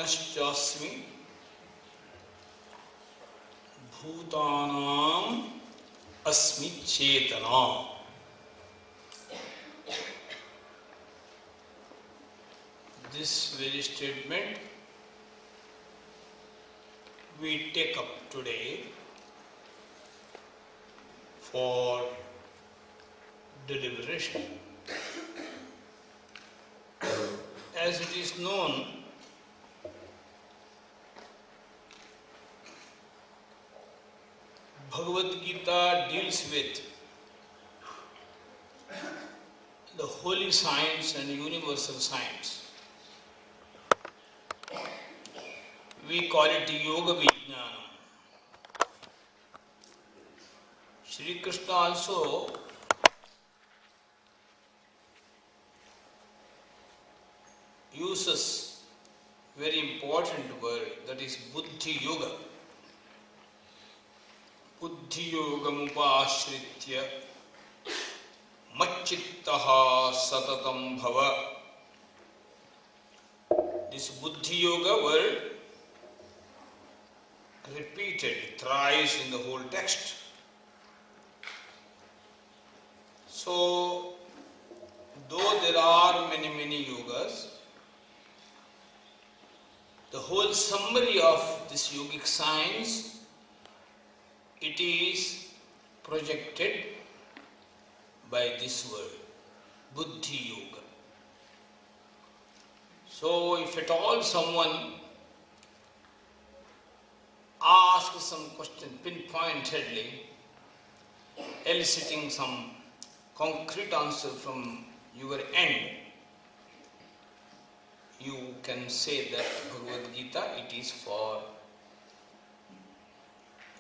manaschasmi bhutanam asmi chetana. This very statement we take up today for deliberation. As it is known, Bhagavad Gita deals with the holy science and universal science. We call it Yoga Vijnanam. Shri Krishna also uses very important word, that is Buddhi Yoga. Buddhi Yoga Mupashritya Machittaha Satatam Bhava. This Buddhi Yoga word repeated thrice in the whole text. So, though there are many yogas, the whole summary of this yogic science, it is projected by this word, Buddhi Yoga. So, if at all someone asks some question pinpointedly, eliciting some concrete answer from your end, you can say that Bhagavad Gita, it is for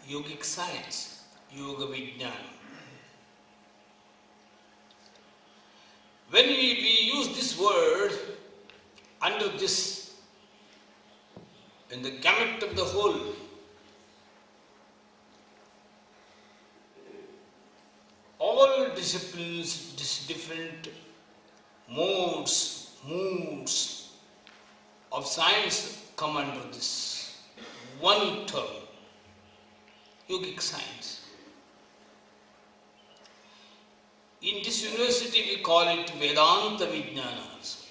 yogic science, Yoga Vijnana. When we use this word under this, in the gamut of the whole, all disciplines, different moods of science come under this one term, yogic science. In this university we call it Vedanta Vijnana also.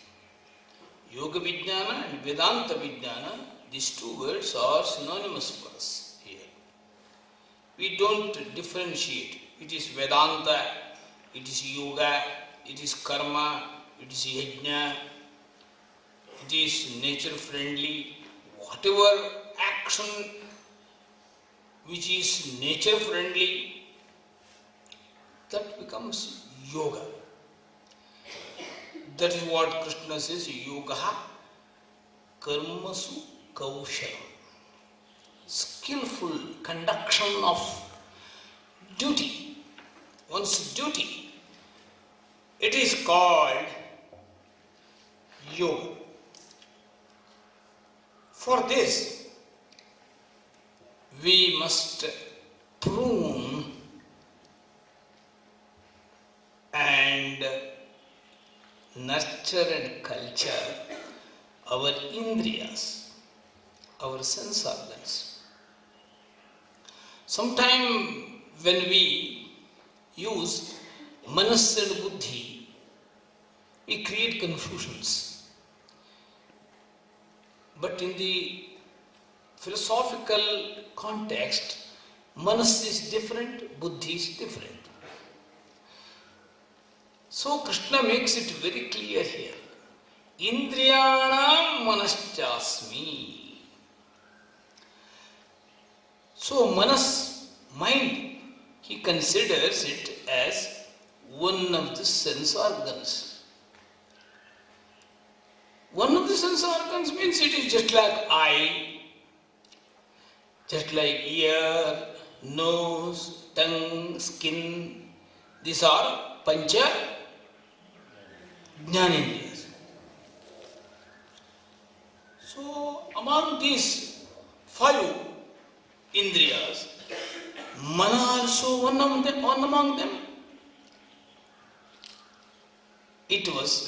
Yoga Vijnana and Vedanta Vijnana, these two words are synonymous for us here. We don't differentiate. It is Vedanta, it is Yoga, it is Karma, it is Yajna, it is nature friendly. Whatever action which is nature friendly, that becomes Yoga. That is what Krishna says, Yoga Karmasu Kaushalam. Skillful conduction of duty. One's duty, it is called yoga. For this, we must prune and nurture and culture our indriyas, our sense organs. Sometime when we use manas and buddhi, we create confusions. But in the philosophical context, manas is different, buddhi is different. So Krishna makes it very clear here. Indriyanam manaschasmi. So manas, mind, he considers it as one of the sense organs. One of the sense organs means it is just like eye, just like ear, nose, tongue, skin. These are pancha jnanendriyas. So among these 5 indriyas, mana also one among them. It was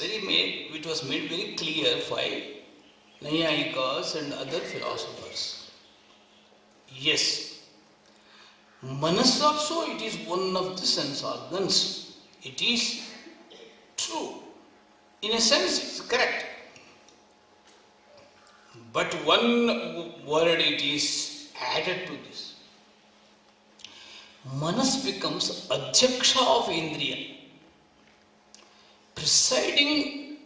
made very clear by Nayayikas and other philosophers. Yes, Manas also, it is one of the sense organs. It is true. In a sense, it's correct. But one word it is added to this. Manas becomes Adhyaksha of Indriya, presiding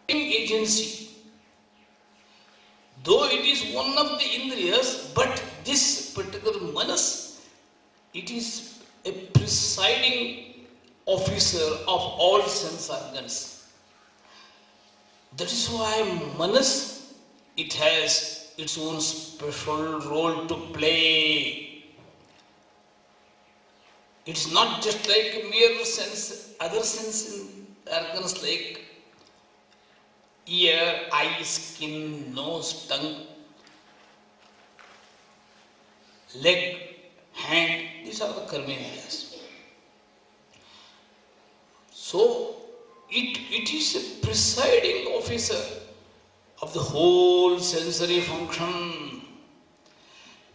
agency. Though it is one of the Indriyas, but this particular Manas, it is a presiding officer of all sense organs. That is why Manas, it has its own special role to play. It's not just like mere sense, other sense organs like ear, eye, skin, nose, tongue, leg, hand. These are the karmendriyas. So, it is a presiding officer of the whole sensory function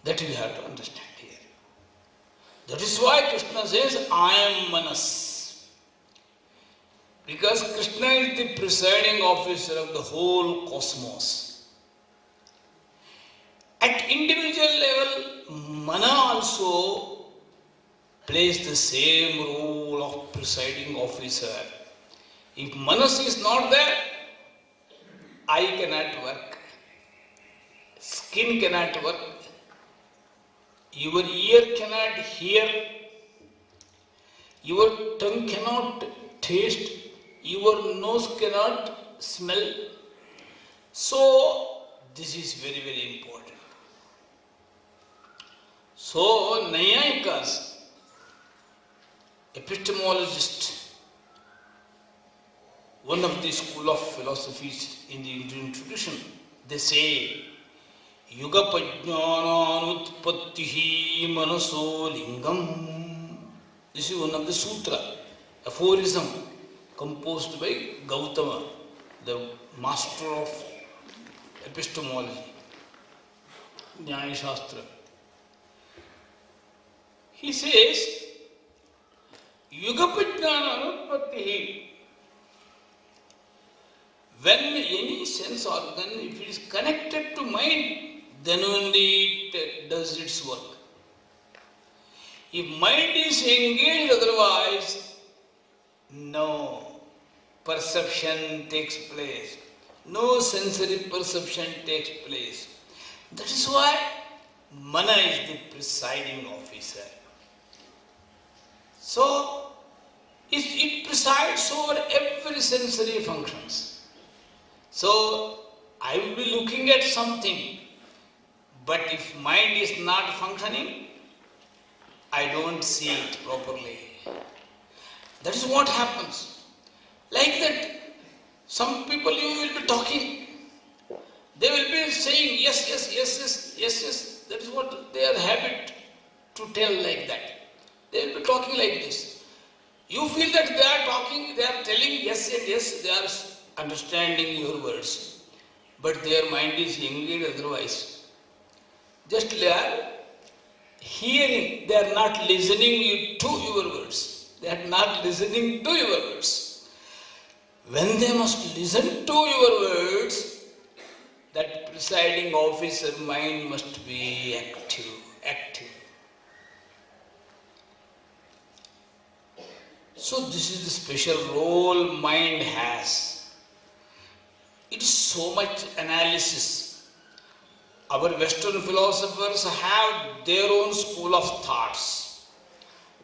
that we have to understand here. That is why Krishna says, I am Manas. Because Krishna is the presiding officer of the whole cosmos. At individual level, Mana also plays the same role of presiding officer. If Manas is not there, eye cannot work, skin cannot work, your ear cannot hear, your tongue cannot taste, your nose cannot smell. So, this is very, very important. So, Nayayikas, epistemologist, one of the school of philosophies in the Indian tradition, they say, Yuga Pajnana Utpattihi Manaso Lingam. This is one of the sutra, aphorism composed by Gautama, the master of epistemology, Nyaya Shastra. He says, Yuga Pajnana Utpattihi. When any sense organ, if it is connected to mind, then only it does its work. If mind is engaged otherwise, no perception takes place. No sensory perception takes place. That is why Mana is the presiding officer. So, it presides over every sensory functions. So, I will be looking at something, but if mind is not functioning, I don't see it properly. That is what happens. Like that, some people you will be talking, they will be saying yes, yes, yes, yes, yes, yes. That is what their habit to tell like that. They will be talking like this. You feel that they are talking, they are telling yes and yes, they are understanding your words, but their mind is engaged otherwise. Just they are hearing, they are not listening to your words. They are not listening to your words. When they must listen to your words, that presiding officer mind must be active. So this is the special role mind has. It is so much analysis. Our Western philosophers have their own school of thoughts.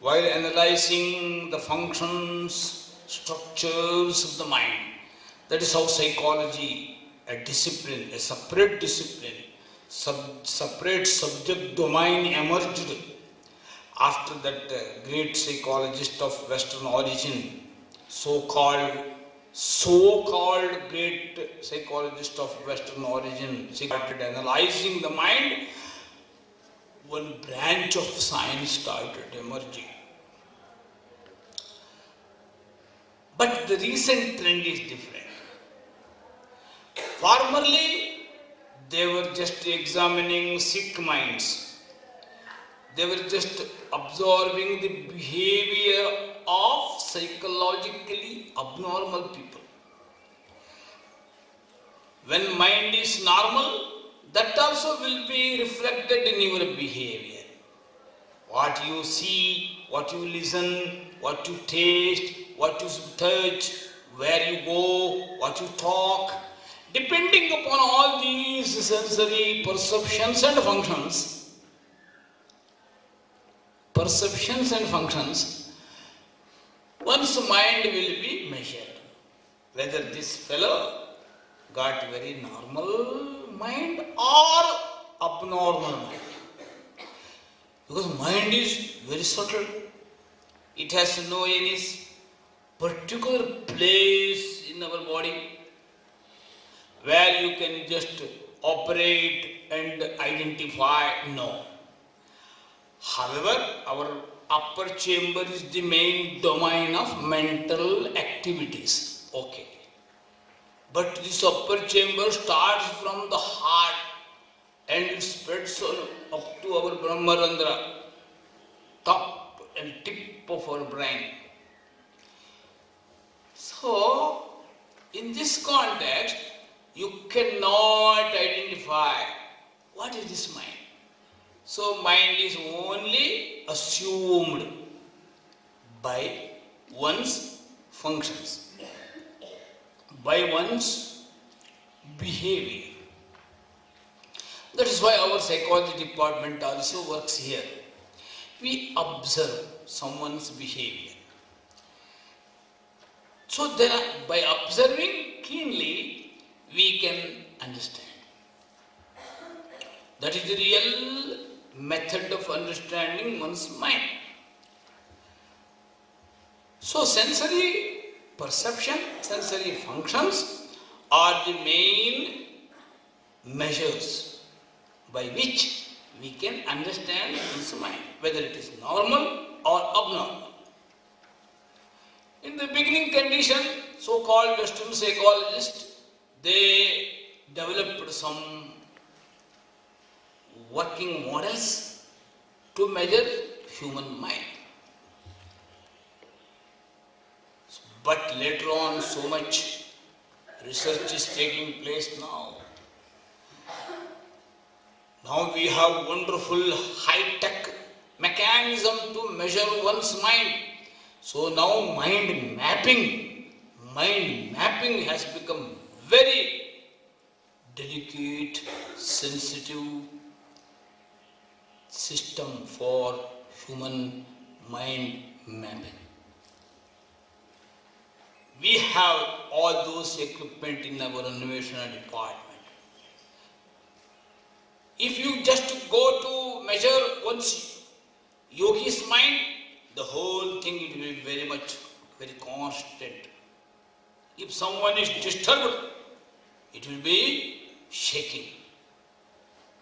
While analyzing the functions, structures of the mind, that is how psychology, a discipline, a separate discipline, separate subject domain emerged after that great psychologist of Western origin, so-called great psychologist of Western origin, started analyzing the mind, one branch of science started emerging. But the recent trend is different. Formerly, they were just examining sick minds. They were just absorbing the behavior of psychologically abnormal people. When mind is normal, that also will be reflected in your behavior. What you see, what you listen, what you taste, what you touch, where you go, what you talk, depending upon all these sensory perceptions and functions, one's mind will be measured. Whether this fellow got very normal mind or abnormal mind. Because mind is very subtle. It has no any particular place in our body where you can just operate and identify. No. However, our upper chamber is the main domain of mental activities. Okay. But this upper chamber starts from the heart and it spreads on up to our Brahmarandra, top and tip of our brain. So, in this context, you cannot identify what is this mind. So, mind is only assumed by one's functions, by one's behavior. That is why our psychology department also works here. We observe someone's behavior. So by observing keenly, we can understand. That is the real method of understanding one's mind. So sensory perception, sensory functions are the main measures by which we can understand one's mind, whether it is normal or abnormal. In the beginning condition, so-called Western psychologists, they developed some working models to measure human mind. But later on, so much research is taking place now. Now we have wonderful high-tech mechanism to measure one's mind. So now mind mapping has become very delicate, sensitive system for human mind mapping. We have all those equipment in our innovation department. If you just go to measure one's yogi's mind, the whole thing it will be very constant. If someone is disturbed, it will be shaking.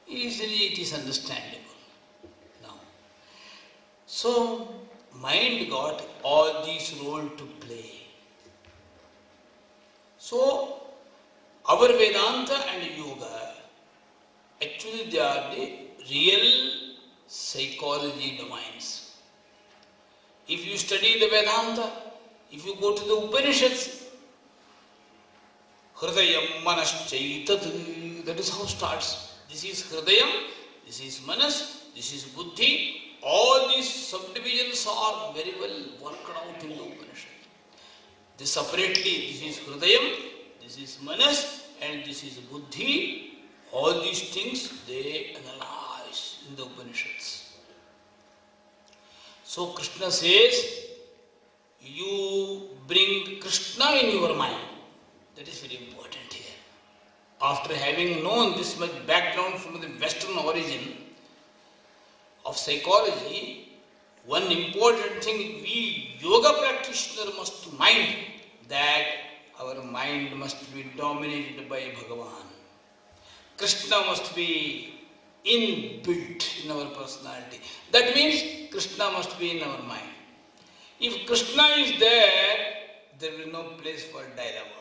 Easily it is understandable now. So, mind got all these roles to play. So, our Vedanta and Yoga, actually they are the real psychology domains. If you study the Vedanta, if you go to the Upanishads, Hridayam Manaschaitad, that is how it starts. This is Hridayam, this is Manas, this is Buddhi. All these subdivisions are very well worked out in the Upanishad. This separately, this is Hridayam, this is Manas, and this is Buddhi. All these things they analyze in the Upanishads. So Krishna says, you bring Krishna in your mind. That is very important here. After having known this much background from the Western origin of psychology, one important thing we yoga practitioner must mind that our mind must be dominated by Bhagavan. Krishna must be inbuilt in our personality. That means Krishna must be in our mind. If Krishna is there, there will be no place for dilemma.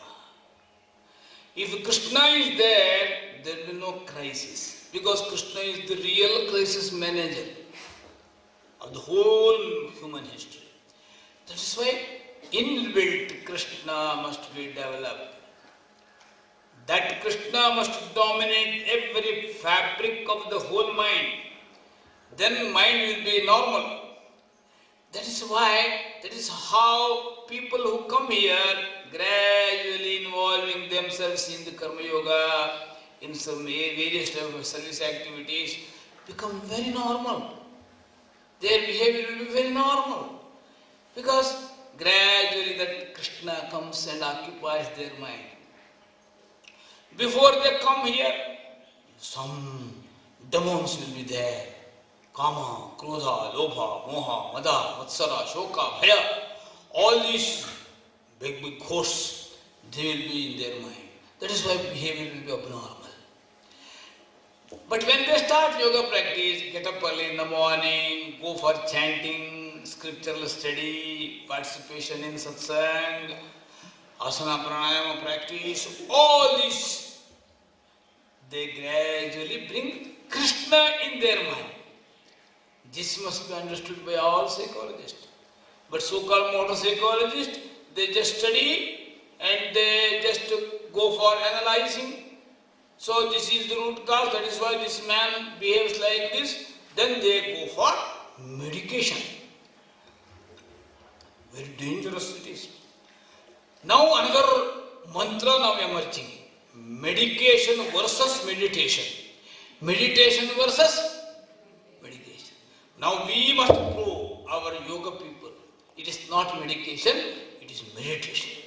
If Krishna is there, there will be no crisis. Because Krishna is the real crisis manager of the whole human history. That is why inbuilt Krishna must be developed. That Krishna must dominate every fabric of the whole mind. Then mind will be normal. That is why, that is how people who come here, gradually involving themselves in the Karma Yoga, in some various types of service activities, become very normal. Their behavior will be very normal. Because gradually that Krishna comes and occupies their mind. Before they come here, some demons will be there. Kama, Krodha, Lobha, Moha, Mada, Matsara, Shoka, Bhaya. All these big ghosts, they will be in their mind. That is why behavior will be abnormal. But when they start yoga practice, get up early in the morning, go for chanting, scriptural study, participation in satsang, asana pranayama practice, all this, they gradually bring Krishna in their mind. This must be understood by all psychologists. But so-called modern psychologists, they just study and they just go for analyzing. So this is the root cause, that is why this man behaves like this. Then they go for medication. Very dangerous it is. Now another mantra now emerging. Medication versus meditation. Meditation versus medication. Now we must prove our yoga people. It is not medication, it is meditation.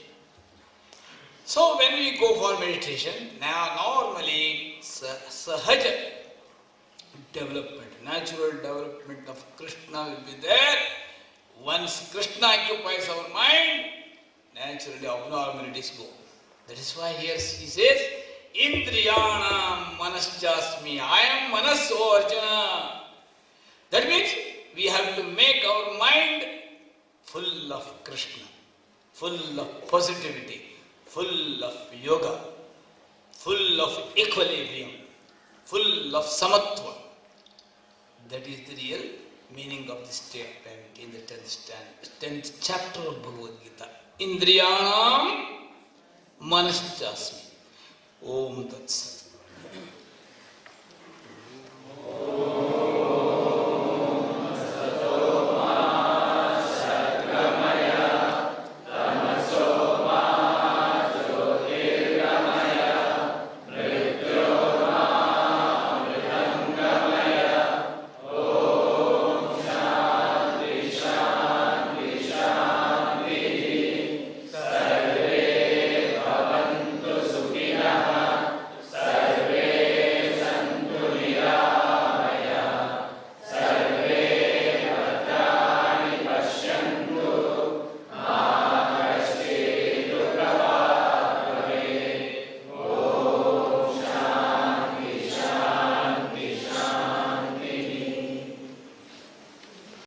So when we go for meditation, now normally sahaja development, natural development of Krishna will be there. Once Krishna occupies our mind, naturally abnormalities go. That is why here he says, Indriyanam manaschasmi. I am manas, O Arjuna. That means we have to make our mind full of Krishna, full of positivity, full of yoga, full of equilibrium, full of samatva. That is the real meaning of this statement in the 10th chapter of Bhagavad Gita. Indriyanam manaschasmi. Om Tat Sat.